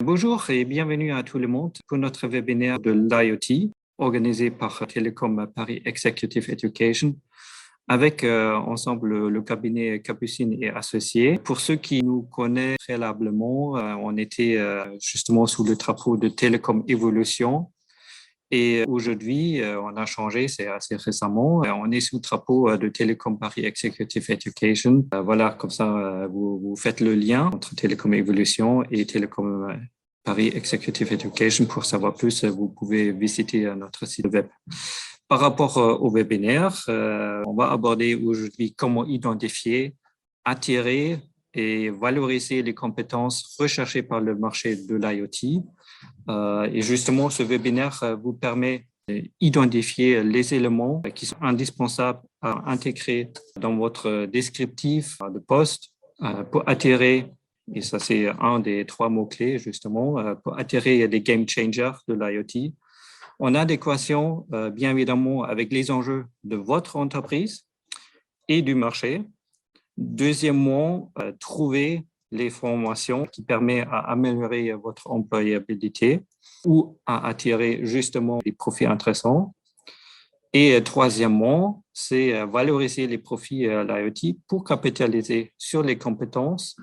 Bonjour et bienvenue à tout le monde pour notre webinaire de l'IoT organisé par Télécom Paris Executive Education avec ensemble le cabinet Capucine et Associés. Pour ceux qui nous connaissent préalablement, on était justement sous le drapeau de Télécom Evolution. Et aujourd'hui, on a changé, c'est assez récemment. On est sous le drapeau de Télécom Paris Executive Education. Voilà, comme ça, vous faites le lien entre Télécom Evolution et Télécom Paris Executive Education. Pour savoir plus, vous pouvez visiter notre site web. Par rapport au webinaire, on va aborder aujourd'hui comment identifier, attirer et valoriser les compétences recherchées par le marché de l'IoT. Et justement, ce webinaire vous permet d'identifier les éléments qui sont indispensables à intégrer dans votre descriptif de poste pour attirer, et ça c'est un des 3 mots-clés justement, pour attirer des game changers de l'IoT, en adéquation bien évidemment avec les enjeux de votre entreprise et du marché. Deuxièmement, trouver les formations qui permettent à améliorer votre employabilité ou à attirer justement des profils intéressants. Et troisièmement, c'est valoriser les profils l'IoT pour capitaliser sur les compétences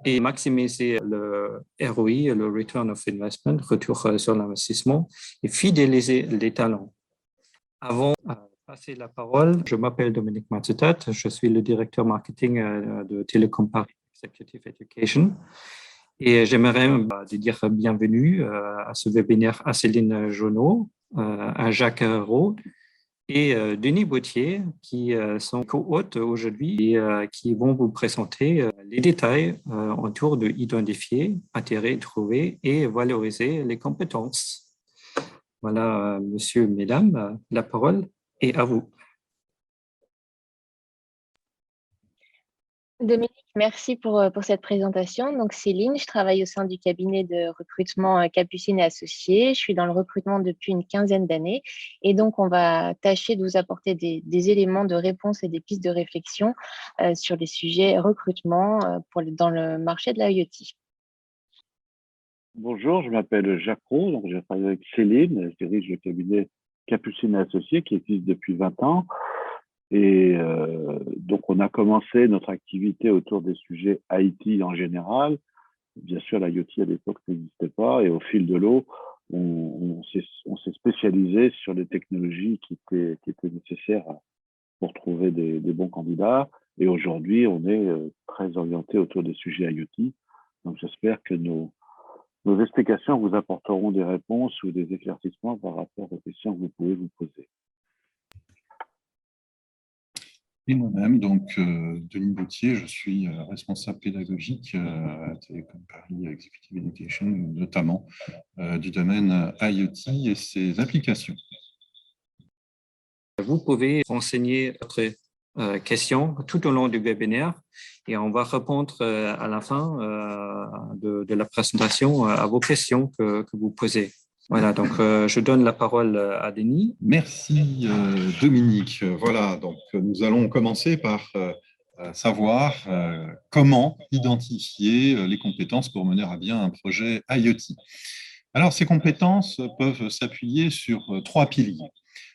et maximiser le ROI, le Return of Investment, retour sur l'investissement, et fidéliser les talents. Avant de passer la parole, je m'appelle Dominique Matsutat, je suis le directeur marketing de Télécom Paris Executive Education. Et j'aimerais dire bienvenue à ce webinaire à Céline Jonot, à Jacques Raud et Denis Bautier, qui sont co-hôtes aujourd'hui et qui vont vous présenter les détails autour de identifier, attirer, trouver et valoriser les compétences. Voilà, monsieur, mesdames, la parole est à vous. Dominique, merci pour cette présentation. Donc, Céline, je travaille au sein du cabinet de recrutement Capucine et Associés. Je suis dans le recrutement depuis une 15aine d'années. Et donc, on va tâcher de vous apporter des éléments de réponse et des pistes de réflexion sur les sujets recrutement dans le marché de l'IoT. Bonjour, je m'appelle Jacques Raud, donc je travaille avec Céline, je dirige le cabinet Capucine et Associés qui existe depuis 20 ans. Et donc, on a commencé notre activité autour des sujets IT en général. Bien sûr, l'IoT à l'époque n'existait pas. Et au fil de l'eau, on s'est spécialisé sur les technologies qui étaient nécessaires pour trouver des bons candidats. Et aujourd'hui, on est très orienté autour des sujets IoT. Donc, j'espère que nos explications vous apporteront des réponses ou des éclaircissements par rapport aux questions que vous pouvez vous poser. Et moi-même, donc Denis Bautier, je suis responsable pédagogique à Télécom Paris Executive Education, notamment du domaine IoT et ses applications. Vous pouvez renseigner votre questions tout au long du webinaire et on va répondre à la fin de la présentation à vos questions que vous posez. Voilà, donc je donne la parole à Denis. Merci Dominique. Voilà, donc nous allons commencer par savoir comment identifier les compétences pour mener à bien un projet IoT. Alors, ces compétences peuvent s'appuyer sur 3 piliers.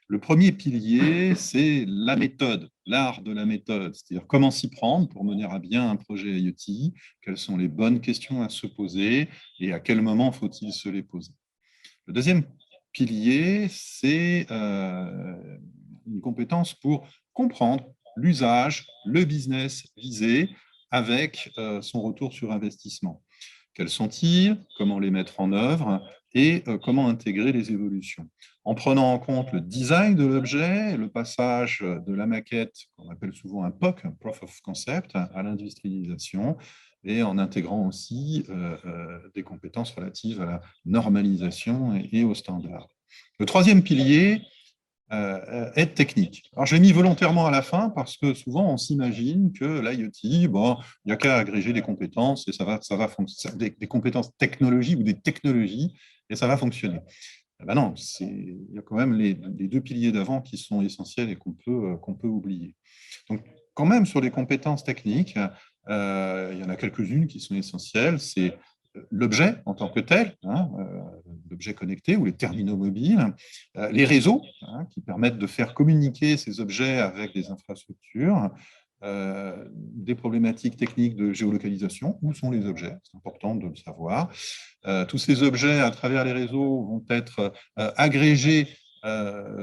Le premier pilier, c'est la méthode, l'art de la méthode, c'est-à-dire comment s'y prendre pour mener à bien un projet IoT, quelles sont les bonnes questions à se poser et à quel moment faut-il se les poser. Le deuxième pilier, c'est une compétence pour comprendre l'usage, le business visé avec son retour sur investissement. Quels sont-ils? Comment les mettre en œuvre? Et comment intégrer les évolutions. En prenant en compte le design de l'objet, le passage de la maquette, qu'on appelle souvent un POC, un Proof of Concept, à l'industrialisation, et en intégrant aussi des compétences relatives à la normalisation et aux standards. Le troisième pilier est technique. Alors, je l'ai mis volontairement à la fin parce que souvent, on s'imagine que l'IoT, bon, il n'y a qu'à agréger des compétences et ça va fonctionner, des compétences technologiques ou des technologies, et ça va fonctionner. Ben non, il y a quand même les 2 piliers d'avant qui sont essentiels et qu'on peut oublier. Donc, quand même, sur les compétences techniques, il y en a quelques-unes qui sont essentielles. C'est l'objet en tant que tel, l'objet connecté ou les terminaux mobiles, les réseaux qui permettent de faire communiquer ces objets avec des infrastructures, des problématiques techniques de géolocalisation, où sont les objets, c'est important de le savoir. Tous ces objets, à travers les réseaux, vont être agrégés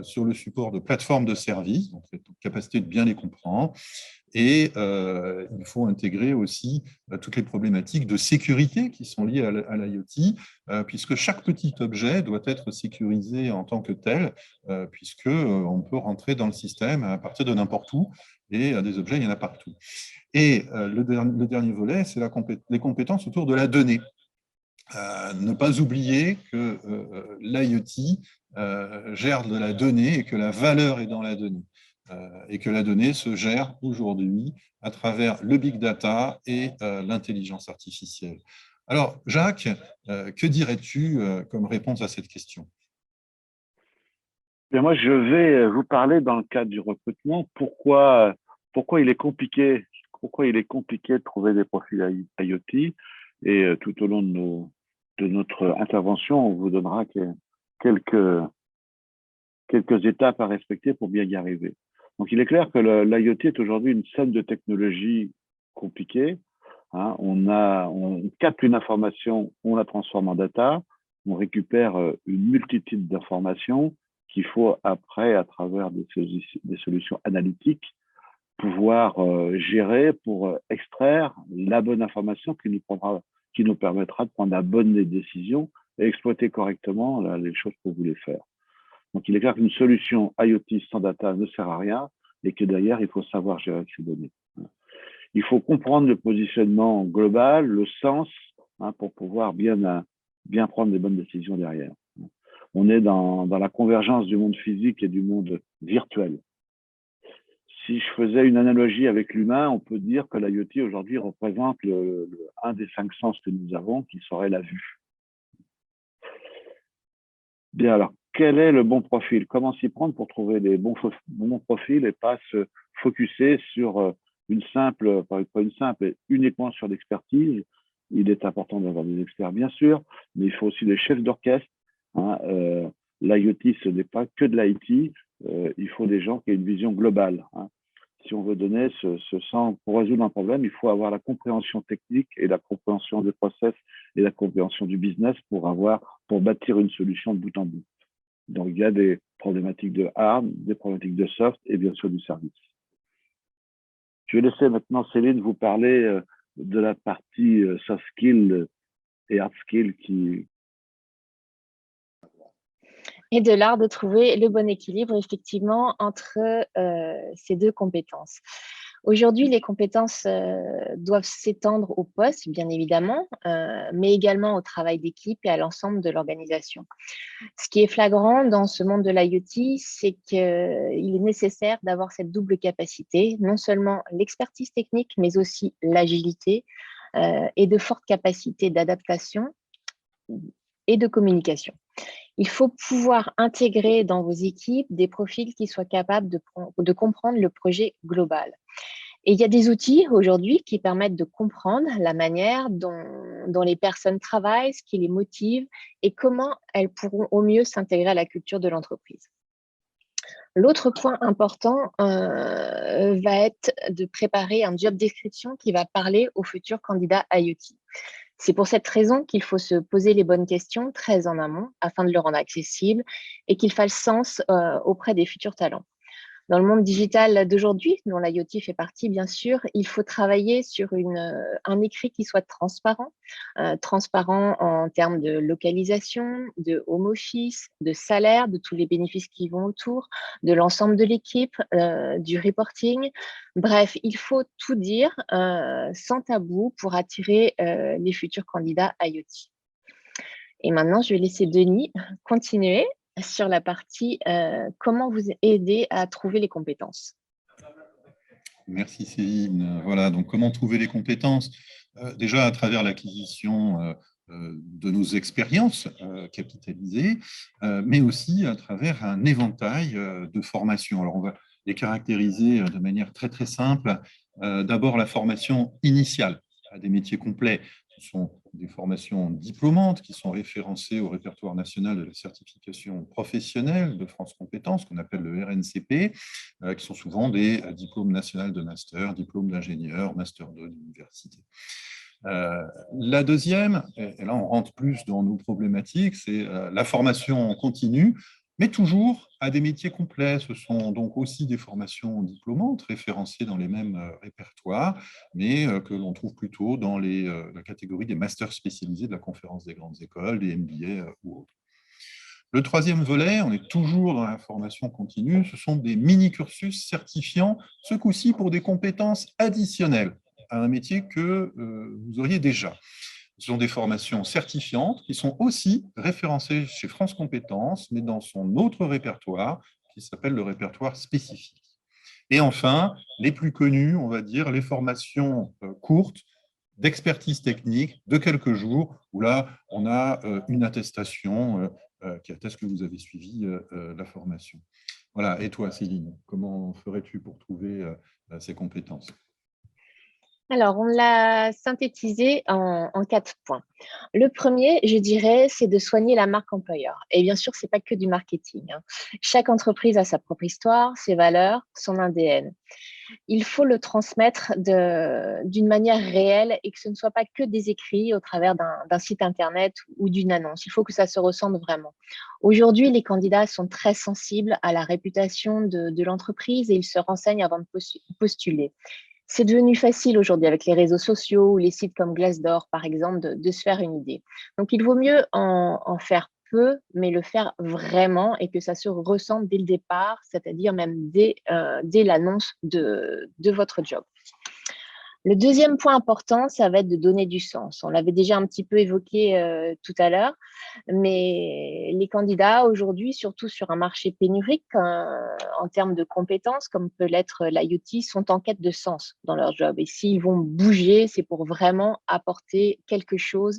sur le support de plateformes de services, donc cette capacité de bien les comprendre. Et il faut intégrer aussi toutes les problématiques de sécurité qui sont liées à l'IoT, puisque chaque petit objet doit être sécurisé en tant que tel, puisqu'on peut rentrer dans le système à partir de n'importe où, et des objets, il y en a partout. Et le dernier volet, c'est les compétences autour de la donnée. Ne pas oublier que l'IoT gère de la donnée et que la valeur est dans la donnée. Et que la donnée se gère aujourd'hui à travers le big data et l'intelligence artificielle. Alors, Jacques, que dirais-tu comme réponse à cette question? Bien, moi, je vais vous parler dans le cadre du recrutement, pourquoi il est compliqué de trouver des profils IoT. Et tout au long de notre intervention, on vous donnera quelques étapes à respecter pour bien y arriver. Donc, il est clair que l'IoT est aujourd'hui une somme de technologies compliquées. On capte une information, on la transforme en data, on récupère une multitude d'informations qu'il faut après, à travers des solutions analytiques, pouvoir gérer pour extraire la bonne information qui nous permettra de prendre la bonne décision et exploiter correctement les choses qu'on voulait faire. Donc, il est clair qu'une solution IoT sans data ne sert à rien et que derrière, il faut savoir gérer ces données. Il faut comprendre le positionnement global, le sens, pour pouvoir bien prendre des bonnes décisions derrière. On est dans la convergence du monde physique et du monde virtuel. Si je faisais une analogie avec l'humain, on peut dire que l'IoT aujourd'hui représente un des 5 sens que nous avons, qui serait la vue. Bien, alors, quel est le bon profil? Comment s'y prendre pour trouver les bons profils et pas se focuser sur uniquement sur l'expertise? Il est important d'avoir des experts, bien sûr, mais il faut aussi des chefs d'orchestre. L'IoT, ce n'est pas que de l'IT. Il faut des gens qui aient une vision globale. Si on veut donner ce sens pour résoudre un problème, il faut avoir la compréhension technique et la compréhension des process et la compréhension du business pour bâtir une solution de bout en bout. Donc, il y a des problématiques de hard, des problématiques de soft et bien sûr du service. Je vais laisser maintenant Céline vous parler de la partie soft skill et hard skill et de l'art de trouver le bon équilibre, effectivement, entre ces deux compétences. Aujourd'hui, les compétences doivent s'étendre au poste, bien évidemment, mais également au travail d'équipe et à l'ensemble de l'organisation. Ce qui est flagrant dans ce monde de l'IoT, c'est qu'il est nécessaire d'avoir cette double capacité, non seulement l'expertise technique, mais aussi l'agilité et de fortes capacités d'adaptation et de communication. Il faut pouvoir intégrer dans vos équipes des profils qui soient capables de comprendre le projet global. Et il y a des outils aujourd'hui qui permettent de comprendre la manière dont les personnes travaillent, ce qui les motive et comment elles pourront au mieux s'intégrer à la culture de l'entreprise. L'autre point important va être de préparer un job description qui va parler aux futurs candidats IoT. C'est pour cette raison qu'il faut se poser les bonnes questions très en amont afin de le rendre accessible et qu'il fasse sens auprès des futurs talents. Dans le monde digital d'aujourd'hui, dont l'IoT fait partie, bien sûr, il faut travailler sur un écrit qui soit transparent en termes de localisation, de home office, de salaire, de tous les bénéfices qui vont autour, de l'ensemble de l'équipe, du reporting. Bref, il faut tout dire sans tabou pour attirer les futurs candidats IoT. Et maintenant, je vais laisser Denis continuer sur la partie comment vous aider à trouver les compétences. Merci Céline. Voilà, donc comment trouver les compétences? Déjà à travers l'acquisition de nos expériences capitalisées, mais aussi à travers un éventail de formations. Alors on va les caractériser de manière très très simple. D'abord la formation initiale, à des métiers complets. Ce sont des formations diplômantes qui sont référencées au répertoire national de la certification professionnelle de France Compétences, qu'on appelle le RNCP, qui sont souvent des diplômes nationaux de master, diplômes d'ingénieur, master 2 d'université. La deuxième, et là on rentre plus dans nos problématiques, c'est la formation continue, mais toujours à des métiers complets. Ce sont donc aussi des formations diplômantes référencées dans les mêmes répertoires, mais que l'on trouve plutôt dans la catégorie des masters spécialisés de la Conférence des grandes écoles, des MBA ou autres. Le troisième volet, on est toujours dans la formation continue, ce sont des mini-cursus certifiants, ce coup-ci pour des compétences additionnelles à un métier que vous auriez déjà. Ce sont des formations certifiantes qui sont aussi référencées chez France Compétences, mais dans son autre répertoire, qui s'appelle le répertoire spécifique. Et enfin, les plus connus, on va dire, les formations courtes, d'expertise technique, de quelques jours, où là, on a une attestation qui atteste que vous avez suivi la formation. Voilà. Et toi, Céline, comment ferais-tu pour trouver ces compétences ? Alors, on l'a synthétisé en 4 points. Le premier, je dirais, c'est de soigner la marque employeur. Et bien sûr, ce n'est pas que du marketing, hein. Chaque entreprise a sa propre histoire, ses valeurs, son ADN. Il faut le transmettre d'une manière réelle et que ce ne soit pas que des écrits au travers d'un site Internet ou d'une annonce. Il faut que ça se ressente vraiment. Aujourd'hui, les candidats sont très sensibles à la réputation de l'entreprise et ils se renseignent avant de postuler. C'est devenu facile aujourd'hui avec les réseaux sociaux ou les sites comme Glassdoor, par exemple, de se faire une idée. Donc, il vaut mieux en faire peu, mais le faire vraiment et que ça se ressente dès le départ, c'est-à-dire même dès l'annonce de votre job. Le deuxième point important, ça va être de donner du sens. On l'avait déjà un petit peu évoqué tout à l'heure, mais les candidats aujourd'hui, surtout sur un marché pénurique en termes de compétences, comme peut l'être l'IoT, sont en quête de sens dans leur job. Et s'ils vont bouger, c'est pour vraiment apporter quelque chose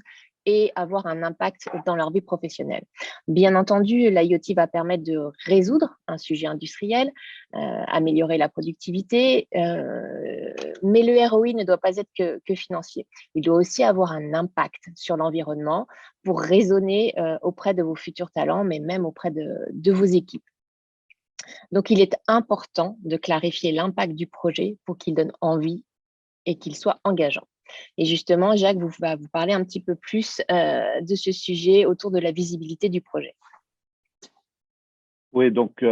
et avoir un impact dans leur vie professionnelle. Bien entendu, l'IoT va permettre de résoudre un sujet industriel, améliorer la productivité, mais le ROI ne doit pas être que financier. Il doit aussi avoir un impact sur l'environnement pour résonner auprès de vos futurs talents, mais même auprès de vos équipes. Donc, il est important de clarifier l'impact du projet pour qu'il donne envie et qu'il soit engageant. Et justement, Jacques va vous parler un petit peu plus de ce sujet autour de la visibilité du projet. Oui, donc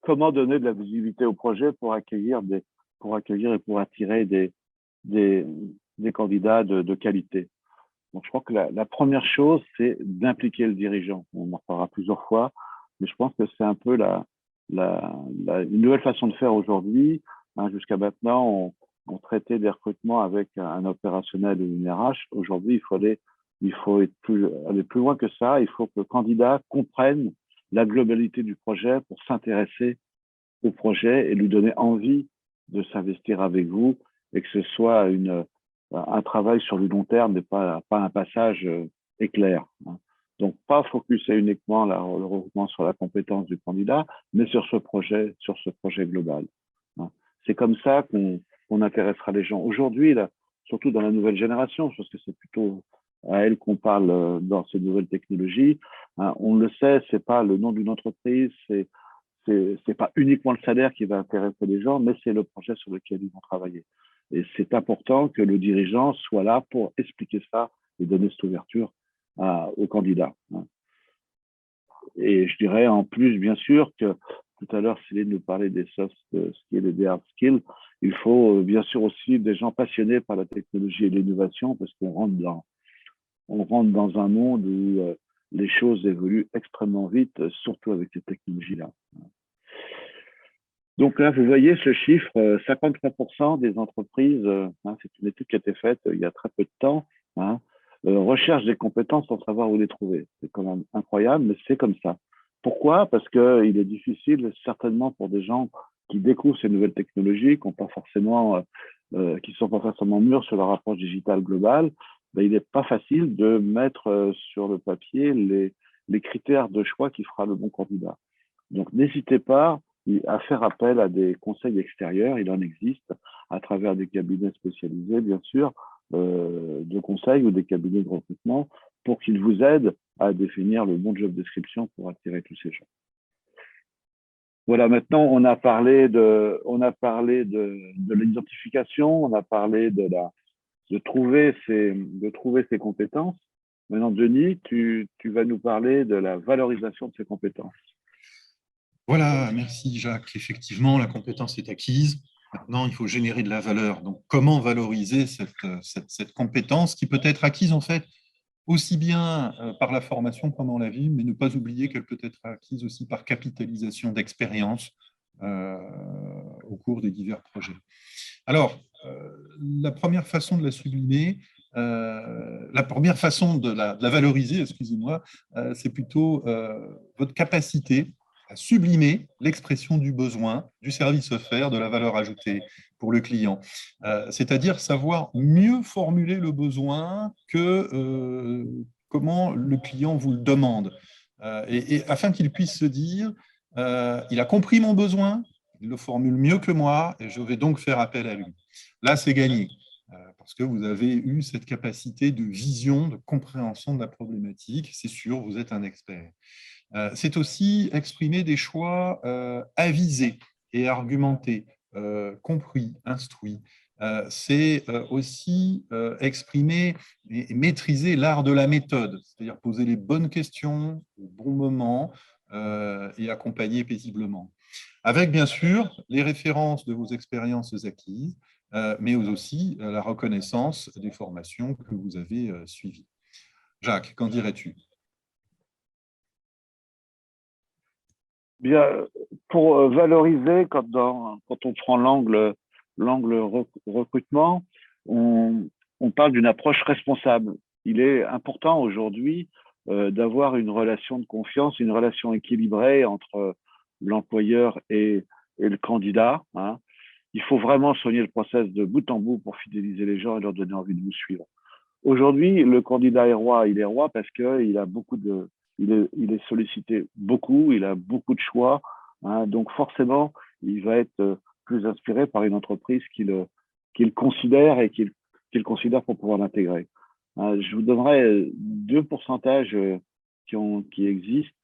comment donner de la visibilité au projet pour accueillir et pour attirer des candidats de qualité. Donc, je crois que la première chose, c'est d'impliquer le dirigeant. On en reparlera plusieurs fois, mais je pense que c'est un peu une nouvelle façon de faire aujourd'hui. Hein, jusqu'à maintenant, on traitait des recrutements avec un opérationnel ou une RH. Aujourd'hui, il faut aller plus loin que ça. Il faut que le candidat comprenne la globalité du projet pour s'intéresser au projet et lui donner envie de s'investir avec vous et que ce soit un travail sur le long terme et pas un passage éclair. Hein. Donc, pas focuser uniquement le recrutement sur la compétence du candidat, mais sur ce projet global. Hein. C'est comme ça qu'on intéressera les gens. Aujourd'hui, surtout dans la nouvelle génération, je pense que c'est plutôt à elle qu'on parle dans ces nouvelles technologies. Hein, on le sait, c'est pas le nom d'une entreprise, c'est pas uniquement le salaire qui va intéresser les gens, mais c'est le projet sur lequel ils vont travailler. Et c'est important que le dirigeant soit là pour expliquer ça et donner cette ouverture aux candidats. Hein. Et je dirais en plus, bien sûr, que tout à l'heure, Céline nous parlait des soft skills et des hard skills. Il faut bien sûr aussi des gens passionnés par la technologie et l'innovation parce qu'on rentre dans un monde où les choses évoluent extrêmement vite, surtout avec ces technologies-là. Donc là, vous voyez ce chiffre, 53% des entreprises, c'est une étude qui a été faite il y a très peu de temps, recherchent des compétences sans savoir où les trouver. C'est quand même incroyable, mais c'est comme ça. Pourquoi? Parce qu'il est difficile, certainement pour des gens qui découvrent ces nouvelles technologies, qui sont pas forcément mûrs sur leur approche digitale globale, il n'est pas facile de mettre sur le papier les critères de choix qui fera le bon candidat. Donc, n'hésitez pas à faire appel à des conseils extérieurs. Il en existe à travers des cabinets spécialisés, bien sûr, de conseil ou des cabinets de recrutement pour qu'ils vous aident à définir le bon job description pour attirer tous ces gens. Voilà, maintenant on a parlé de l'identification, on a parlé de trouver ses compétences. Maintenant, Denis, tu vas nous parler de la valorisation de ces compétences. Voilà, merci Jacques. Effectivement, la compétence est acquise. Maintenant, il faut générer de la valeur. Donc, comment valoriser cette compétence qui peut être acquise en fait aussi bien par la formation pendant la vie, mais ne pas oublier qu'elle peut être acquise aussi par capitalisation d'expérience au cours des divers projets. Alors, la première façon de la sublimer, la première façon de la valoriser, excusez-moi, c'est plutôt votre capacité à sublimer l'expression du besoin, du service offert, de la valeur ajoutée pour le client. C'est-à-dire savoir mieux formuler le besoin que comment le client vous le demande. Et afin qu'il puisse se dire, il a compris mon besoin, il le formule mieux que moi et je vais donc faire appel à lui. Là, c'est gagné parce que vous avez eu cette capacité de vision, de compréhension de la problématique. C'est sûr, vous êtes un expert. C'est aussi exprimer des choix avisés et argumentés, compris, instruits. C'est aussi exprimer et maîtriser l'art de la méthode, c'est-à-dire poser les bonnes questions au bon moment et accompagner paisiblement. Avec, bien sûr, les références de vos expériences acquises, mais aussi la reconnaissance des formations que vous avez suivies. Jacques, qu'en dirais-tu? Bien, pour valoriser, quand on prend l'angle recrutement, on parle d'une approche responsable. Il est important aujourd'hui d'avoir une relation de confiance, une relation équilibrée entre l'employeur et le candidat. Hein. Il faut vraiment soigner le process de bout en bout pour fidéliser les gens et leur donner envie de vous suivre. Aujourd'hui, le candidat est roi. Il est roi parce qu'il a il est sollicité beaucoup, il a beaucoup de choix. Hein, donc forcément, il va être plus inspiré par une entreprise qu'il considère et qu'il considère pour pouvoir l'intégrer. Je vous donnerai deux pourcentages qui existent.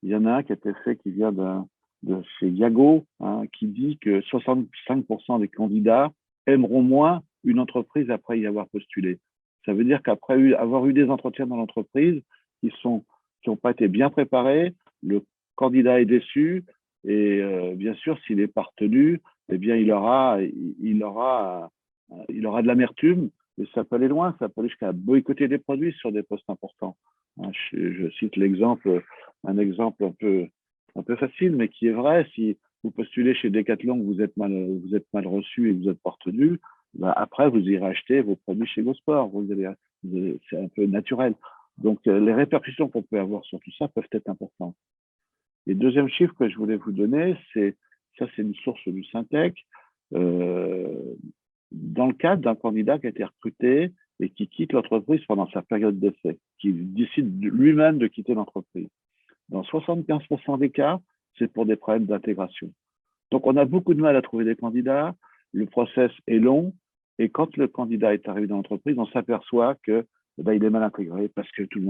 Il y en a un qui a été fait, qui vient de chez Yago, hein, qui dit que 65% des candidats aimeront moins une entreprise après y avoir postulé. Ça veut dire qu'après avoir eu des entretiens dans l'entreprise qui n'ont pas été bien préparés, le candidat est déçu et bien sûr, s'il est pas retenu, eh bien, il aura de l'amertume et ça peut aller loin, ça peut aller jusqu'à boycotter des produits sur des postes importants. Je cite un exemple un peu facile, mais qui est vrai. Si vous postulez chez Decathlon, vous êtes mal reçu et vous êtes pas retenu, ben après, vous irez acheter vos produits chez GoSport. C'est un peu naturel. Donc, les répercussions qu'on peut avoir sur tout ça peuvent être importantes. Et deuxième chiffre que je voulais vous donner, c'est une source du Syntec. Dans le cadre d'un candidat qui a été recruté et qui quitte l'entreprise pendant sa période d'essai, qui décide lui-même de quitter l'entreprise. Dans 75% des cas, c'est pour des problèmes d'intégration. Donc, on a beaucoup de mal à trouver des candidats. Le process est long. Et quand le candidat est arrivé dans l'entreprise, on s'aperçoit que il est mal intégré parce que tout le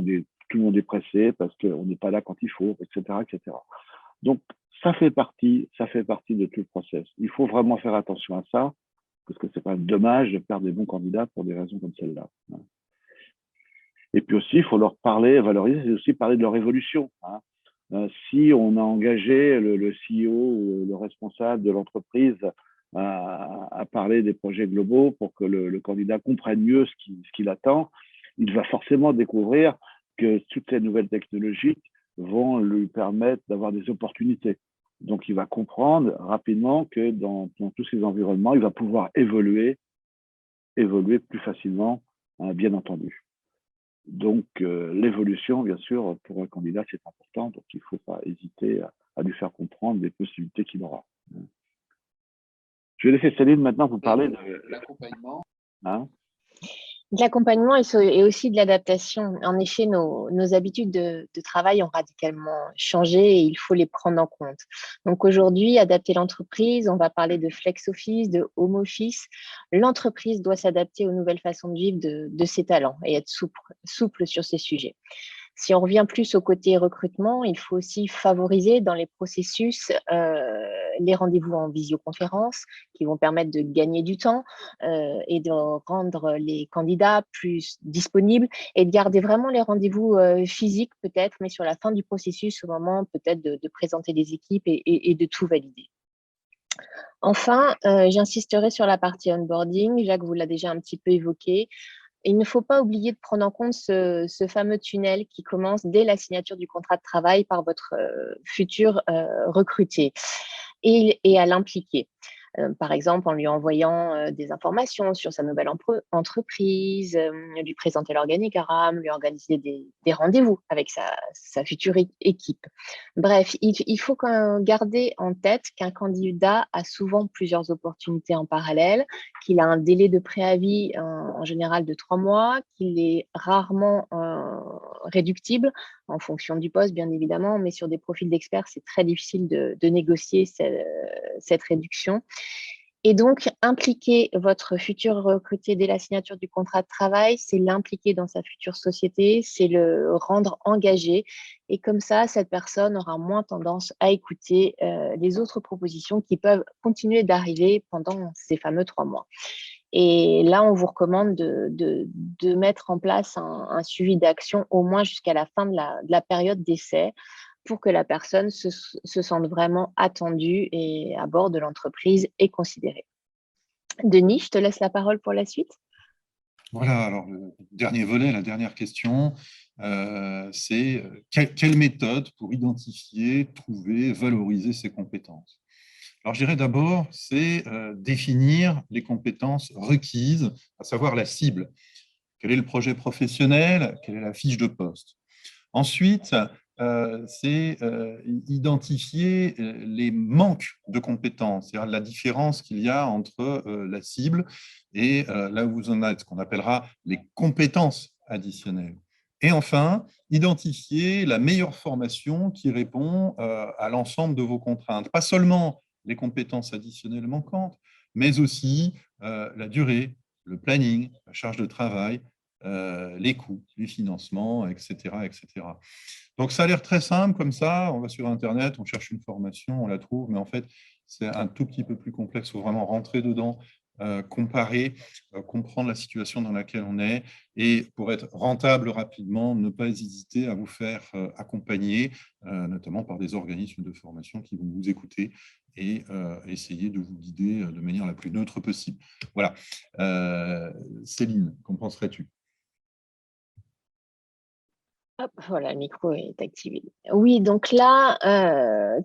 monde est pressé, parce qu'on n'est pas là quand il faut, etc., etc. Donc, ça fait partie de tout le process. Il faut vraiment faire attention à ça, parce que c'est quand même dommage de perdre des bons candidats pour des raisons comme celle-là. Et puis aussi, il faut leur parler, valoriser, c'est aussi parler de leur évolution. Si on a engagé le CEO ou le responsable de l'entreprise à parler des projets globaux pour que le candidat comprenne mieux ce qu'il attend, il va forcément découvrir que toutes ces nouvelles technologies vont lui permettre d'avoir des opportunités. Donc, il va comprendre rapidement que dans tous ces environnements, il va pouvoir évoluer plus facilement, bien entendu. Donc, l'évolution, bien sûr, pour un candidat, c'est important. Donc, il ne faut pas hésiter à lui faire comprendre les possibilités qu'il aura. Je vais laisser Céline maintenant vous parler de l'accompagnement. De l'accompagnement et aussi de l'adaptation. En effet, nos habitudes de travail ont radicalement changé et il faut les prendre en compte. Donc aujourd'hui, adapter l'entreprise, on va parler de flex office, de home office. L'entreprise doit s'adapter aux nouvelles façons de vivre de ses talents et être souple sur ces sujets. Si on revient plus au côté recrutement, il faut aussi favoriser dans les processus les rendez-vous en visioconférence qui vont permettre de gagner du temps et de rendre les candidats plus disponibles et de garder vraiment les rendez-vous physiques peut-être, mais sur la fin du processus au moment peut-être de présenter les équipes et de tout valider. Enfin, j'insisterai sur la partie onboarding. Jacques vous l'a déjà un petit peu évoqué. Il ne faut pas oublier de prendre en compte ce fameux tunnel qui commence dès la signature du contrat de travail par votre futur recruté et à l'impliquer. Par exemple, en lui envoyant des informations sur sa nouvelle entreprise, lui présenter l'organigramme, lui organiser des rendez-vous avec sa future équipe. Bref, il faut garder en tête qu'un candidat a souvent plusieurs opportunités en parallèle, qu'il a un délai de préavis en général de 3 mois, qu'il est rarement réductible en fonction du poste, bien évidemment, mais sur des profils d'experts, c'est très difficile de négocier cette réduction. Et donc, impliquer votre futur recruté dès la signature du contrat de travail, c'est l'impliquer dans sa future société, c'est le rendre engagé. Et comme ça, cette personne aura moins tendance à écouter les autres propositions qui peuvent continuer d'arriver pendant ces fameux 3 mois. Et là, on vous recommande de mettre en place un suivi d'action au moins jusqu'à la fin de la période d'essai pour que la personne se sente vraiment attendue et à bord de l'entreprise et considérée. Denis, je te laisse la parole pour la suite. Voilà, alors le dernier volet, la dernière question, c'est quelle méthode pour identifier, trouver, valoriser ces compétences? Alors, je dirais d'abord, c'est définir les compétences requises, à savoir la cible. Quel est le projet professionnel? Quelle est la fiche de poste? Ensuite, c'est identifier les manques de compétences, c'est-à-dire la différence qu'il y a entre la cible et là où vous en êtes, ce qu'on appellera les compétences additionnelles. Et enfin, identifier la meilleure formation qui répond à l'ensemble de vos contraintes. Pas seulement les compétences additionnelles manquantes, mais aussi la durée, le planning, la charge de travail, les coûts, les financements, etc., etc. Donc, ça a l'air très simple comme ça. On va sur Internet, on cherche une formation, on la trouve, mais en fait, c'est un tout petit peu plus complexe. Il faut vraiment rentrer dedans, comparer, comprendre la situation dans laquelle on est et pour être rentable rapidement, ne pas hésiter à vous faire accompagner, notamment par des organismes de formation qui vont vous écouter et essayer de vous guider de manière la plus neutre possible. Voilà. Céline, qu'en penserais-tu? Hop, voilà, le micro est activé. Oui, donc là,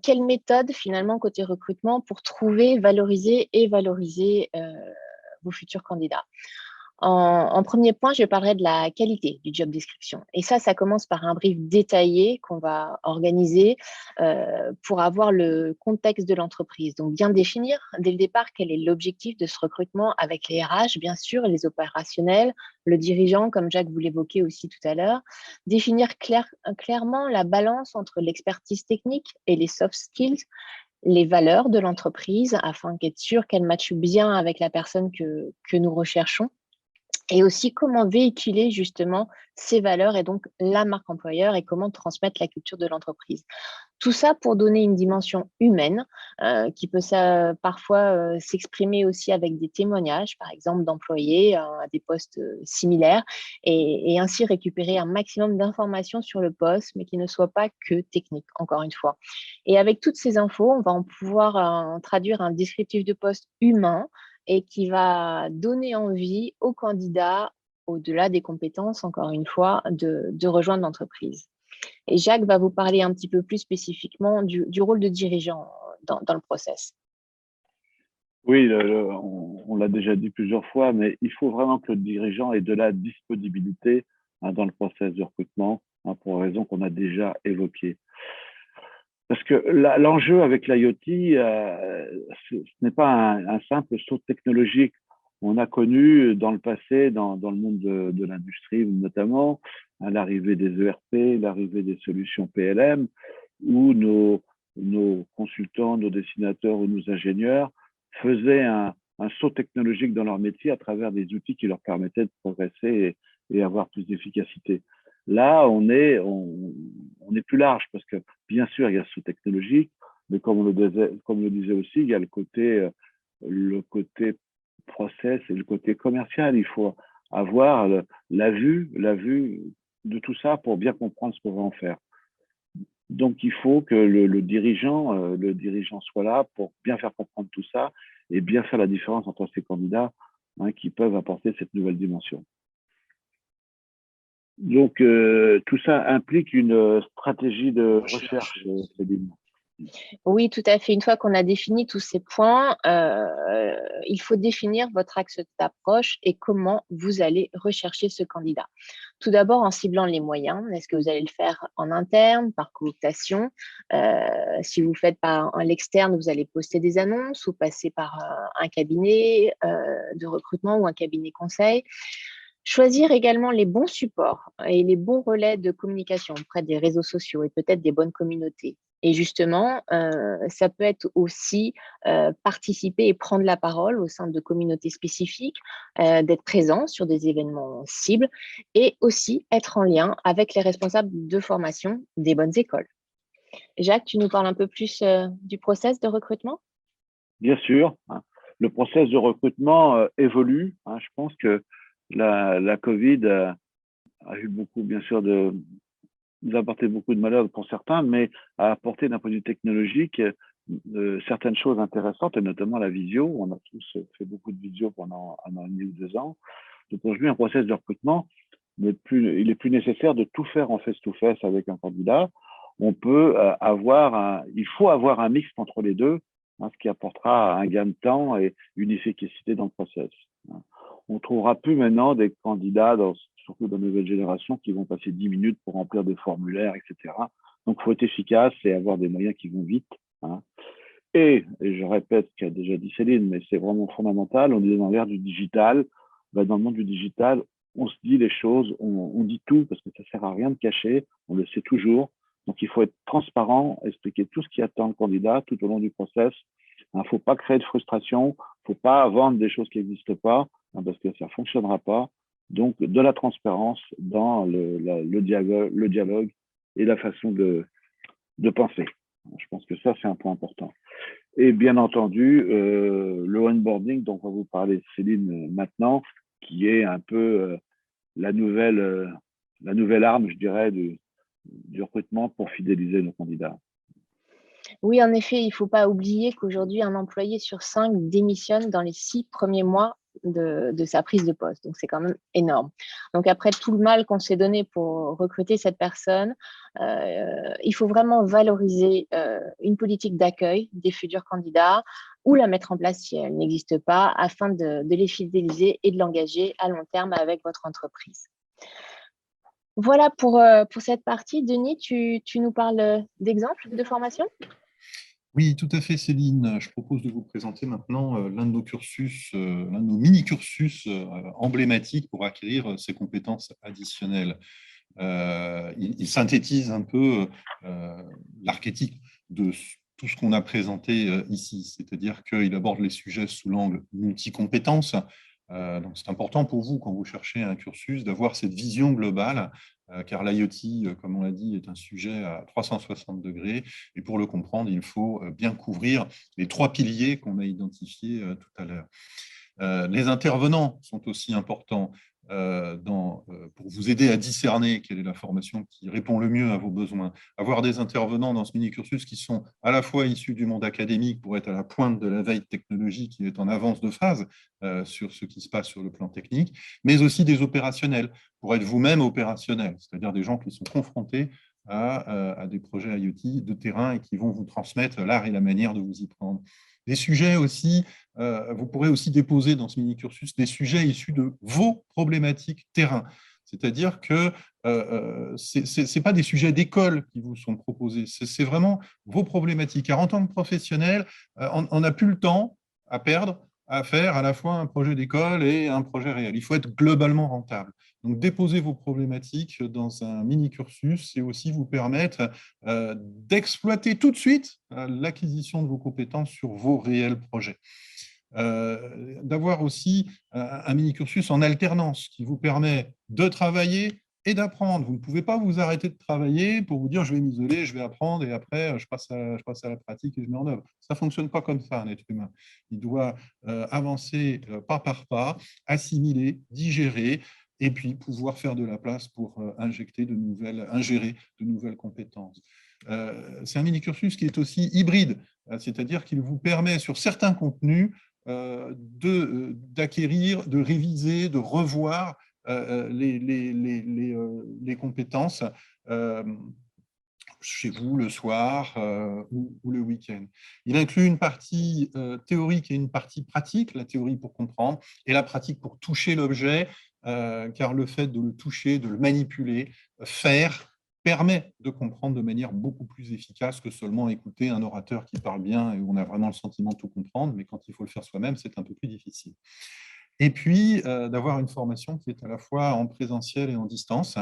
quelle méthode finalement côté recrutement pour trouver, valoriser et valoriser vos futurs candidats? En premier point, je parlerai de la qualité du job description. Et ça commence par un brief détaillé qu'on va organiser pour avoir le contexte de l'entreprise. Donc, bien définir dès le départ quel est l'objectif de ce recrutement avec les RH, bien sûr, les opérationnels, le dirigeant, comme Jacques vous l'évoquait aussi tout à l'heure. Définir clairement la balance entre l'expertise technique et les soft skills, les valeurs de l'entreprise afin qu'être sûr qu'elle matche bien avec la personne que nous recherchons. Et aussi comment véhiculer justement ces valeurs et donc la marque employeur et comment transmettre la culture de l'entreprise. Tout ça pour donner une dimension humaine qui peut parfois s'exprimer aussi avec des témoignages, par exemple d'employés à des postes similaires et ainsi récupérer un maximum d'informations sur le poste, mais qui ne soit pas que technique, encore une fois. Et avec toutes ces infos, on va en pouvoir traduire un descriptif de poste humain et qui va donner envie aux candidats, au-delà des compétences, encore une fois, de rejoindre l'entreprise. Et Jacques va vous parler un petit peu plus spécifiquement du rôle de dirigeant dans le process. Oui, on l'a déjà dit plusieurs fois, mais il faut vraiment que le dirigeant ait de la disponibilité dans le process de recrutement, pour raisons qu'on a déjà évoquées. Parce que l'enjeu avec l'IoT, ce n'est pas un simple saut technologique. On a connu dans le passé, dans le monde de l'industrie notamment, l'arrivée des ERP, l'arrivée des solutions PLM, où nos consultants, nos dessinateurs ou nos ingénieurs faisaient un saut technologique dans leur métier à travers des outils qui leur permettaient de progresser et avoir plus d'efficacité. Là, on est plus large parce que, bien sûr, il y a ce saut technologique, mais comme on le disait aussi, il y a le côté process et le côté commercial. Il faut avoir la vue de tout ça pour bien comprendre ce qu'on va en faire. Donc, il faut que le dirigeant soit là pour bien faire comprendre tout ça et bien faire la différence entre ces candidats qui peuvent apporter cette nouvelle dimension. Donc, tout ça implique une stratégie de recherche, Céline. Oui, tout à fait. Une fois qu'on a défini tous ces points, il faut définir votre axe d'approche et comment vous allez rechercher ce candidat. Tout d'abord, en ciblant les moyens. Est-ce que vous allez le faire en interne, par cooptation? Si vous le faites par l'externe, vous allez poster des annonces ou passer par un cabinet de recrutement ou un cabinet conseil. Choisir également les bons supports et les bons relais de communication auprès des réseaux sociaux et peut-être des bonnes communautés. Et justement, ça peut être aussi participer et prendre la parole au sein de communautés spécifiques, d'être présent sur des événements cibles et aussi être en lien avec les responsables de formation des bonnes écoles. Jacques, tu nous parles un peu plus du process de recrutement? Bien sûr, le process de recrutement évolue. Je pense que la Covid a eu beaucoup, bien sûr, nous a apporté beaucoup de malheur pour certains, mais a apporté d'un point de vue technologique certaines choses intéressantes, et notamment la visio. On a tous fait beaucoup de visio pendant 1 an et demi ou 2 ans. Donc aujourd'hui, un process de recrutement, il est plus nécessaire de tout faire en face-to-face avec un candidat. Il faut avoir un mix entre les deux, ce qui apportera un gain de temps et une efficacité dans le process. On ne trouvera plus maintenant des candidats, surtout dans la nouvelle génération, qui vont passer 10 minutes pour remplir des formulaires, etc. Donc, il faut être efficace et avoir des moyens qui vont vite. Et je répète ce qu'a déjà dit Céline, mais c'est vraiment fondamental, on est dans l'ère du digital. Dans le monde du digital, on se dit les choses, on dit tout, parce que ça ne sert à rien de cacher, on le sait toujours. Donc, il faut être transparent, expliquer tout ce qui attend le candidat tout au long du process. Il ne faut pas créer de frustration, il ne faut pas vendre des choses qui n'existent pas, parce que ça ne fonctionnera pas. Donc, de la transparence dans le dialogue et la façon de penser. Je pense que ça, c'est un point important. Et bien entendu, le onboarding dont on va vous parler, Céline, maintenant, qui est un peu la nouvelle arme, je dirais, du recrutement pour fidéliser nos candidats. Oui, en effet, il ne faut pas oublier qu'aujourd'hui, un employé sur 5 démissionne dans les 6 premiers mois de sa prise de poste. Donc, c'est quand même énorme. Donc, après tout le mal qu'on s'est donné pour recruter cette personne, il faut vraiment valoriser une politique d'accueil des futurs candidats ou la mettre en place si elle n'existe pas afin de les fidéliser et de l'engager à long terme avec votre entreprise. Voilà pour cette partie. Denis, tu nous parles d'exemples de formation? Oui, tout à fait, Céline. Je propose de vous présenter maintenant l'un de nos cursus, l'un de nos mini-cursus emblématiques pour acquérir ces compétences additionnelles. Il synthétise un peu l'archétype de tout ce qu'on a présenté ici, c'est-à-dire qu'il aborde les sujets sous l'angle multi-compétences. Donc, c'est important pour vous, quand vous cherchez un cursus, d'avoir cette vision globale, car l'IoT, comme on l'a dit, est un sujet à 360 degrés. Et pour le comprendre, il faut bien couvrir les 3 piliers qu'on a identifiés tout à l'heure. Les intervenants sont aussi importants pour vous aider à discerner quelle est la formation qui répond le mieux à vos besoins. Avoir des intervenants dans ce mini-cursus qui sont à la fois issus du monde académique pour être à la pointe de la veille technologique qui est en avance de phase sur ce qui se passe sur le plan technique, mais aussi des opérationnels pour être vous-même opérationnel, c'est-à-dire des gens qui sont confrontés à des projets IoT de terrain et qui vont vous transmettre l'art et la manière de vous y prendre. Des sujets aussi, vous pourrez aussi déposer dans ce mini-cursus des sujets issus de vos problématiques terrain. C'est-à-dire que ce n'est pas des sujets d'école qui vous sont proposés, c'est vraiment vos problématiques. Car en tant que professionnel, on n'a plus le temps à perdre à faire à la fois un projet d'école et un projet réel. Il faut être globalement rentable. Donc, déposer vos problématiques dans un mini-cursus, c'est aussi vous permettre d'exploiter tout de suite l'acquisition de vos compétences sur vos réels projets. D'avoir aussi un mini-cursus en alternance qui vous permet de travailler et d'apprendre. Vous ne pouvez pas vous arrêter de travailler pour vous dire je vais m'isoler, je vais apprendre et après je passe à la pratique et je mets en œuvre. Ça ne fonctionne pas comme ça, un être humain. Il doit avancer pas par pas, assimiler, digérer et puis pouvoir faire de la place pour ingérer de nouvelles compétences. C'est un mini-cursus qui est aussi hybride, c'est-à-dire qu'il vous permet sur certains contenus d'acquérir, de réviser, de revoir les compétences chez vous le soir ou le week-end. Il inclut une partie théorique et une partie pratique, la théorie pour comprendre et la pratique pour toucher l'objet, car le fait de le toucher, de le manipuler, faire, permet de comprendre de manière beaucoup plus efficace que seulement écouter un orateur qui parle bien et où on a vraiment le sentiment de tout comprendre, mais quand il faut le faire soi-même, c'est un peu plus difficile. Et puis, d'avoir une formation qui est à la fois en présentiel et en distance,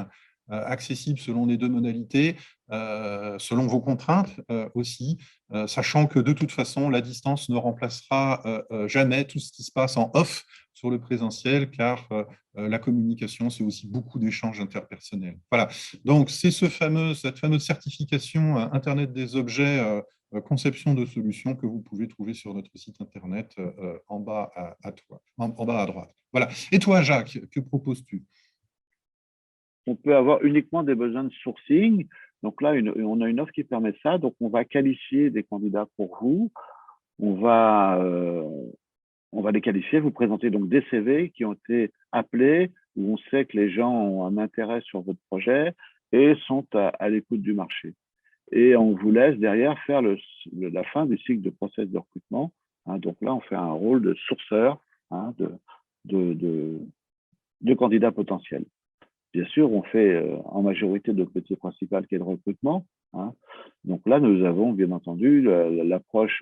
accessible selon les deux modalités, selon vos contraintes aussi, sachant que de toute façon, la distance ne remplacera jamais tout ce qui se passe en off sur le présentiel, car la communication, c'est aussi beaucoup d'échanges interpersonnels. Voilà, donc c'est cette fameuse certification Internet des objets, conception de solutions que vous pouvez trouver sur notre site Internet en bas en bas à droite. Voilà. Et toi, Jacques, que proposes-tu? On peut avoir uniquement des besoins de sourcing. Donc là, on a une offre qui permet ça. Donc, on va qualifier des candidats pour vous. On va les qualifier, vous présenter donc des CV qui ont été appelés, où on sait que les gens ont un intérêt sur votre projet et sont à l'écoute du marché. Et on vous laisse derrière faire la fin du cycle de process de recrutement. Hein, donc là, on fait un rôle de sourceur de candidats potentiels. Bien sûr, on fait en majorité notre métier principal qui est le recrutement. Hein. Donc là, nous avons bien entendu l'approche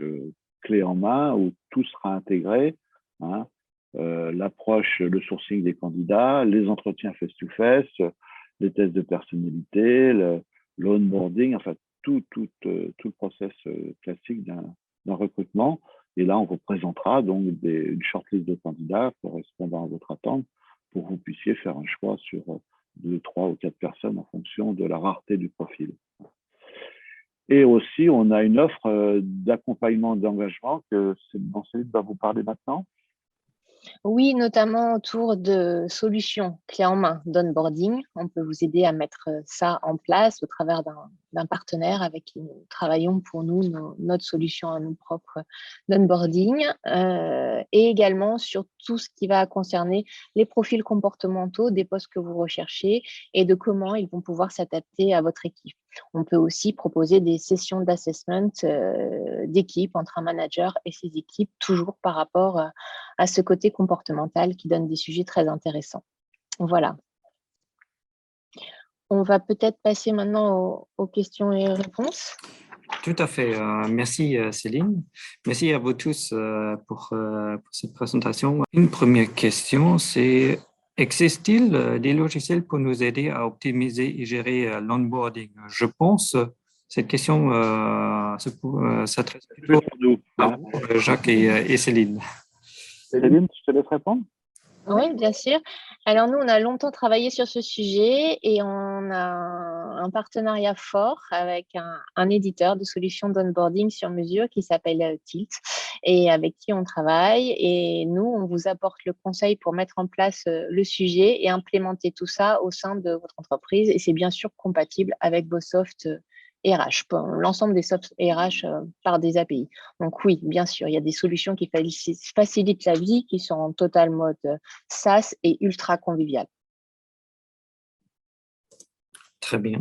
clé en main où tout sera intégré. Hein. L'approche, le sourcing des candidats, les entretiens face-to-face, les tests de personnalité, l'onboarding, enfin tout le process classique d'un recrutement. Et là, on vous présentera donc une shortlist de candidats correspondant à votre attente pour que vous puissiez faire un choix sur 2, 3 ou 4 personnes en fonction de la rareté du profil. Et aussi, on a une offre d'accompagnement d'engagement dont Céline va vous parler maintenant. Oui, notamment autour de solutions clés en main d'onboarding. On peut vous aider à mettre ça en place au travers d'un partenaire avec qui nous travaillons pour nous, notre solution à nous propres d'onboarding, et également sur tout ce qui va concerner les profils comportementaux des postes que vous recherchez et de comment ils vont pouvoir s'adapter à votre équipe. On peut aussi proposer des sessions d'assessment d'équipe entre un manager et ses équipes, toujours par rapport à ce côté comportemental qui donne des sujets très intéressants. Voilà. On va peut-être passer maintenant aux questions et réponses. Tout à fait. Merci Céline. Merci à vous tous pour cette présentation. Une première question, c'est existe-t-il des logiciels pour nous aider à optimiser et gérer l'onboarding? Je pense cette question s'adresse plutôt à vous, Jacques et Céline. Céline, je te laisse répondre. Oui, bien sûr. Alors nous, on a longtemps travaillé sur ce sujet et on a un partenariat fort avec un éditeur de solutions d'onboarding sur mesure qui s'appelle Tilt et avec qui on travaille. Et nous, on vous apporte le conseil pour mettre en place le sujet et implémenter tout ça au sein de votre entreprise. Et c'est bien sûr compatible avec vos softs RH, l'ensemble des softs RH par des API. Donc oui, bien sûr, il y a des solutions qui facilitent la vie, qui sont en total mode SaaS et ultra convivial. Très bien.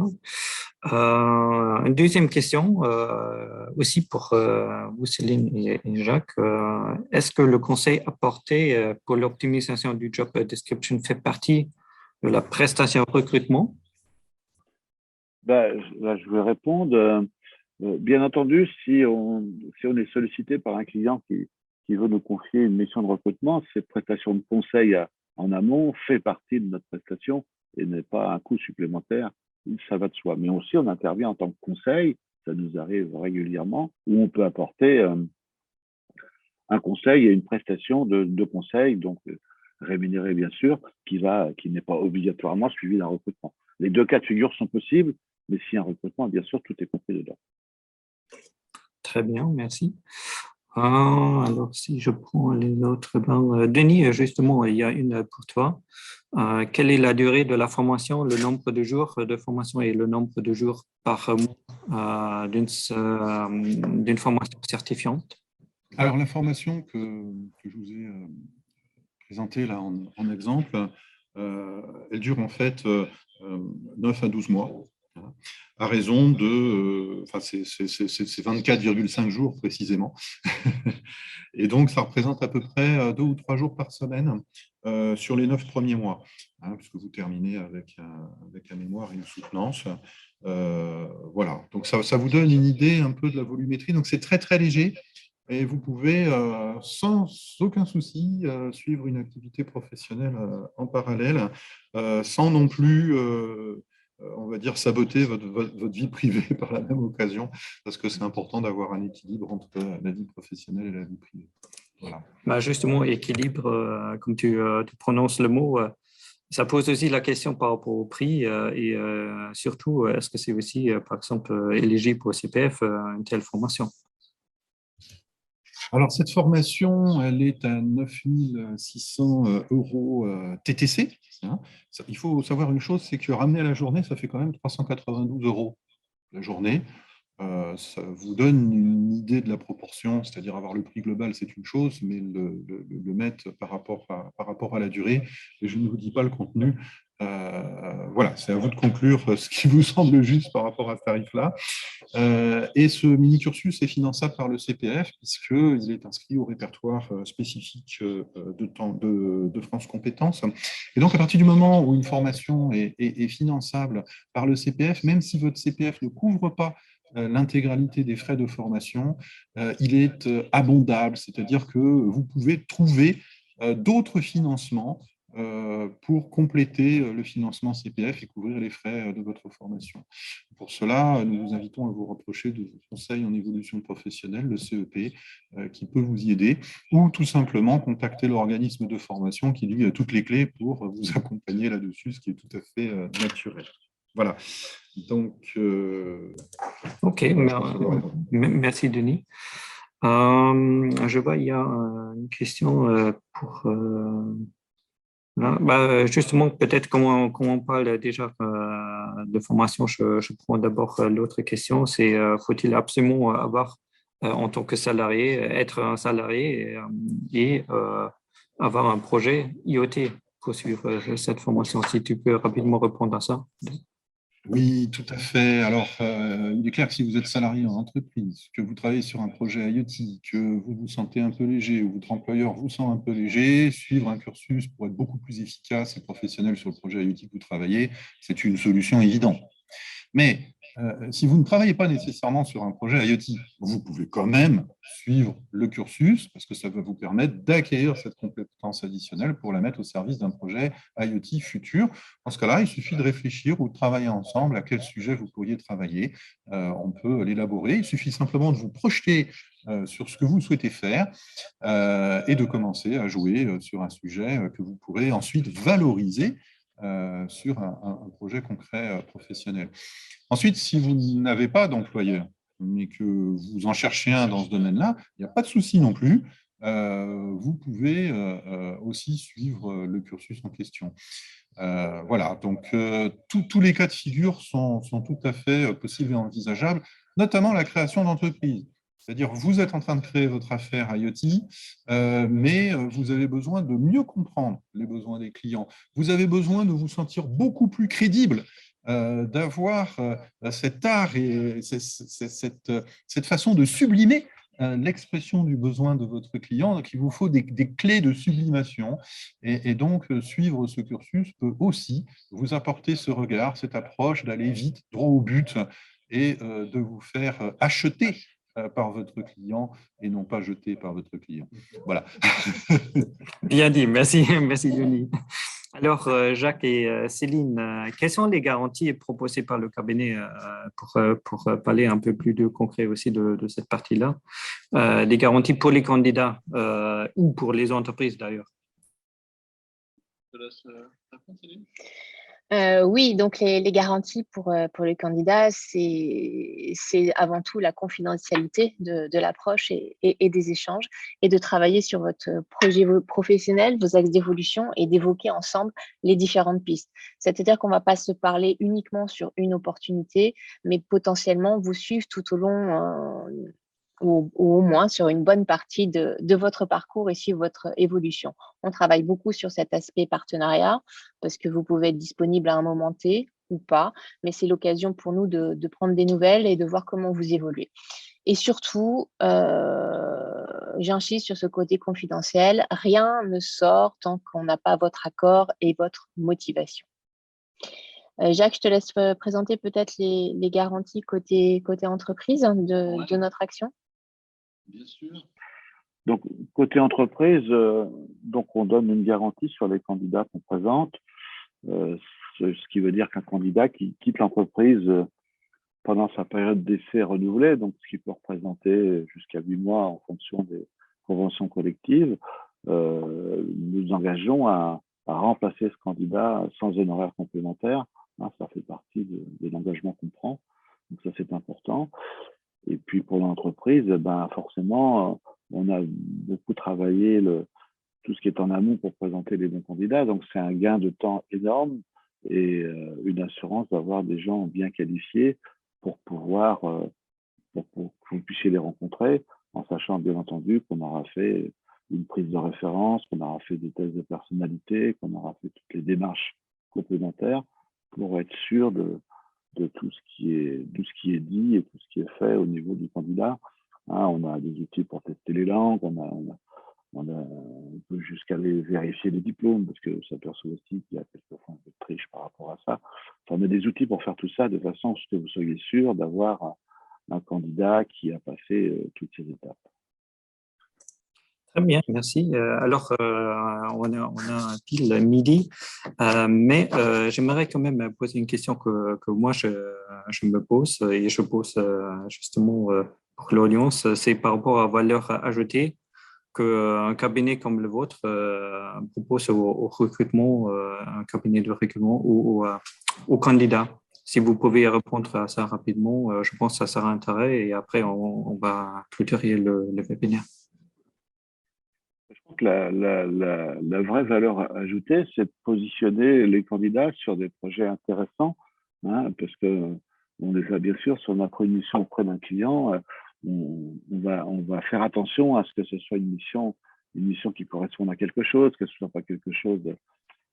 Une deuxième question, aussi pour vous, Céline et Jacques. Est-ce que le conseil apporté pour l'optimisation du job description fait partie de la prestation recrutement? Là, je vais répondre. Bien entendu, si on est sollicité par un client qui qui veut nous confier une mission de recrutement, cette prestation de conseil en amont fait partie de notre prestation et n'est pas un coût supplémentaire, ça va de soi. Mais aussi, on intervient en tant que conseil, ça nous arrive régulièrement, où on peut apporter un conseil et une prestation de conseil, donc rémunéré bien sûr, qui n'est pas obligatoirement suivi d'un recrutement. Les deux cas de figure sont possibles, mais si un recrutement, bien sûr, tout est compris dedans. Très bien, merci. Alors, si je prends les autres, Denis, justement, il y a une pour toi. Quelle est la durée de la formation, le nombre de jours de formation et le nombre de jours par mois d'une formation certifiante? Alors, la formation que je vous ai présentée là en exemple, elle dure en fait 9 à 12 mois. À raison de, c'est 24,5 jours précisément. Et donc, ça représente à peu près 2 ou 3 jours par semaine sur les 9 premiers mois, puisque vous terminez avec un mémoire et une soutenance. Voilà, donc ça vous donne une idée un peu de la volumétrie. Donc, c'est très, très léger. Et vous pouvez, sans aucun souci, suivre une activité professionnelle en parallèle, sans non plus on va dire, saboter votre vie privée par la même occasion, parce que c'est important d'avoir un équilibre entre la vie professionnelle et la vie privée. Voilà. Justement, équilibre, comme tu prononces le mot, ça pose aussi la question par rapport au prix et surtout, est-ce que c'est aussi, par exemple, éligible au CPF, une telle formation? Alors, cette formation, elle est à 9 600 € TTC. Il faut savoir une chose, c'est que ramener à la journée, ça fait quand même 392 € la journée. Ça vous donne une idée de la proportion, c'est-à-dire avoir le prix global, c'est une chose, mais le mettre par rapport à la durée, et je ne vous dis pas le contenu. Voilà, c'est à vous de conclure ce qui vous semble juste par rapport à ce tarif-là. Et ce mini-cursus est finançable par le CPF, puisqu'il est inscrit au répertoire spécifique de France Compétences. Et donc, à partir du moment où une formation est finançable par le CPF, même si votre CPF ne couvre pas l'intégralité des frais de formation, il est abondable, c'est-à-dire que vous pouvez trouver d'autres financements pour compléter le financement CPF et couvrir les frais de votre formation. Pour cela, nous vous invitons à vous rapprocher de conseil en évolution professionnelle, le CEP, qui peut vous y aider, ou tout simplement contacter l'organisme de formation qui, lui, a toutes les clés pour vous accompagner là-dessus, ce qui est tout à fait naturel. Voilà. Donc, OK, merci Denis. Je vois, il y a une question pour... justement, peut-être comment on parle déjà de formation, je prends d'abord l'autre question, c'est faut-il absolument avoir, en tant que salarié, être un salarié et avoir un projet IoT pour suivre cette formation? Si tu peux rapidement répondre à ça. Oui, tout à fait. Alors, il est clair que si vous êtes salarié en entreprise, que vous travaillez sur un projet IoT, que vous vous sentez un peu léger ou votre employeur vous sent un peu léger, suivre un cursus pour être beaucoup plus efficace et professionnel sur le projet IoT que vous travaillez, c'est une solution évidente. Mais si vous ne travaillez pas nécessairement sur un projet IoT, vous pouvez quand même suivre le cursus parce que ça va vous permettre d'acquérir cette compétence additionnelle pour la mettre au service d'un projet IoT futur. Dans ce cas-là, il suffit de réfléchir ou de travailler ensemble à quel sujet vous pourriez travailler. On peut l'élaborer. Il suffit simplement de vous projeter sur ce que vous souhaitez faire et de commencer à jouer sur un sujet que vous pourrez ensuite valoriser sur un projet concret professionnel. Ensuite, si vous n'avez pas d'employeur, mais que vous en cherchez un dans ce domaine-là, il n'y a pas de souci non plus. Vous pouvez aussi suivre le cursus en question. Voilà, donc tous les cas de figure sont tout à fait possibles et envisageables, notamment la création d'entreprises. C'est-à-dire, vous êtes en train de créer votre affaire IoT, mais vous avez besoin de mieux comprendre les besoins des clients. Vous avez besoin de vous sentir beaucoup plus crédible, d'avoir cet art et cette façon de sublimer l'expression du besoin de votre client. Donc, il vous faut des clés de sublimation. Et donc, suivre ce cursus peut aussi vous apporter ce regard, cette approche d'aller vite, droit au but et de vous faire acheter par votre client et non pas jeté par votre client. Voilà. Bien dit, merci, merci Denis. Alors, Jacques et Céline, quelles sont les garanties proposées par le cabinet pour parler un peu plus de concret aussi de cette partie-là, des garanties pour les candidats ou pour les entreprises d'ailleurs? Je te laisse répondre, Céline. Oui, donc les garanties pour les candidats, c'est avant tout la confidentialité de l'approche et des échanges, et de travailler sur votre projet professionnel, vos axes d'évolution, et d'évoquer ensemble les différentes pistes. C'est-à-dire qu'on ne va pas se parler uniquement sur une opportunité, mais potentiellement vous suivre tout au long ou au moins sur une bonne partie de votre parcours et suivre votre évolution. On travaille beaucoup sur cet aspect partenariat parce que vous pouvez être disponible à un moment T ou pas, mais c'est l'occasion pour nous de prendre des nouvelles et de voir comment vous évoluez. Et surtout, j'insiste sur ce côté confidentiel, rien ne sort tant qu'on n'a pas votre accord et votre motivation. Jacques, je te laisse présenter peut-être les garanties côté entreprise de notre action. Bien sûr. Donc, côté entreprise, donc on donne une garantie sur les candidats qu'on présente, ce qui veut dire qu'un candidat qui quitte l'entreprise pendant sa période d'essai renouvelée, donc ce qui peut représenter jusqu'à 8 mois en fonction des conventions collectives, nous engageons à remplacer ce candidat sans honoraires complémentaires. Hein, ça fait partie de l'engagement qu'on prend, donc ça c'est important. Et puis pour l'entreprise, ben forcément, on a beaucoup travaillé tout ce qui est en amont pour présenter les bons candidats. Donc c'est un gain de temps énorme et une assurance d'avoir des gens bien qualifiés pour pouvoir, pour que vous puissiez les rencontrer, en sachant bien entendu qu'on aura fait une prise de référence, qu'on aura fait des tests de personnalité, qu'on aura fait toutes les démarches complémentaires pour être sûr de tout ce qui est dit et tout ce qui est fait au niveau du candidat. Hein, on a des outils pour tester les langues, on peut jusqu'à aller vérifier les diplômes, parce que ça perçoit aussi qu'il y a quelquefois un peu de triche par rapport à ça. Enfin, on a des outils pour faire tout ça de façon à ce que vous soyez sûr d'avoir un candidat qui a passé toutes ces étapes. Très bien, merci. Alors, on a pile midi, mais j'aimerais quand même poser une question que moi, je me pose et je pose justement pour l'audience. C'est par rapport à la valeur ajoutée qu'un cabinet comme le vôtre propose au recrutement, un cabinet de recrutement ou aux candidats. Si vous pouvez répondre à ça rapidement, je pense que ça sera intéressant et après, on va clôturer le webinaire. Je pense que la vraie valeur ajoutée, c'est de positionner les candidats sur des projets intéressants, hein, parce que on les a bien sûr sur notre mission auprès d'un client. On va faire attention à ce que ce soit une mission qui corresponde à quelque chose, que ce soit pas quelque chose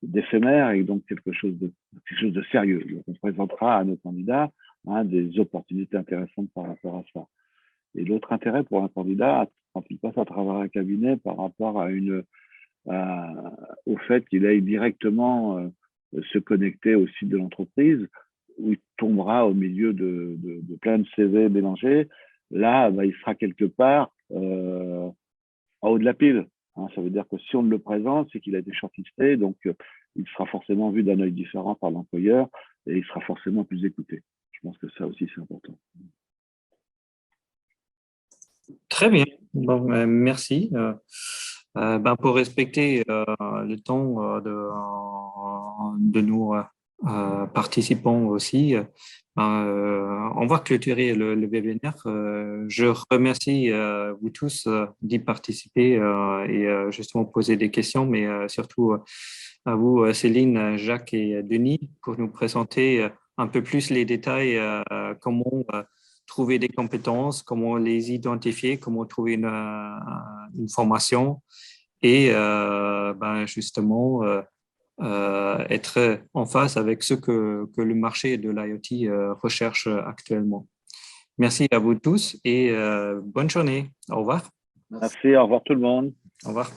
d'éphémère et donc quelque chose de sérieux. Donc, on présentera à nos candidats des opportunités intéressantes par rapport à ça. Et l'autre intérêt pour un candidat, quand il passe à travers un cabinet par rapport au fait qu'il aille directement se connecter au site de l'entreprise, où il tombera au milieu de plein de CV mélangés, là, il sera quelque part en haut de la pile. Hein, ça veut dire que si on le présente, c'est qu'il a été shortlisté, donc il sera forcément vu d'un œil différent par l'employeur et il sera forcément plus écouté. Je pense que ça aussi, c'est important. Très bien. Bon, merci. Pour respecter le temps de nos participants aussi, on va clôturer le webinaire. Je remercie vous tous d'y participer et justement poser des questions, mais surtout à vous, Céline, Jacques et Denis, pour nous présenter un peu plus les détails, comment trouver des compétences, comment les identifier, comment trouver une formation et justement être en phase avec ce que le marché de l'IoT recherche actuellement. Merci à vous tous et bonne journée. Au revoir. Merci, au revoir tout le monde. Au revoir.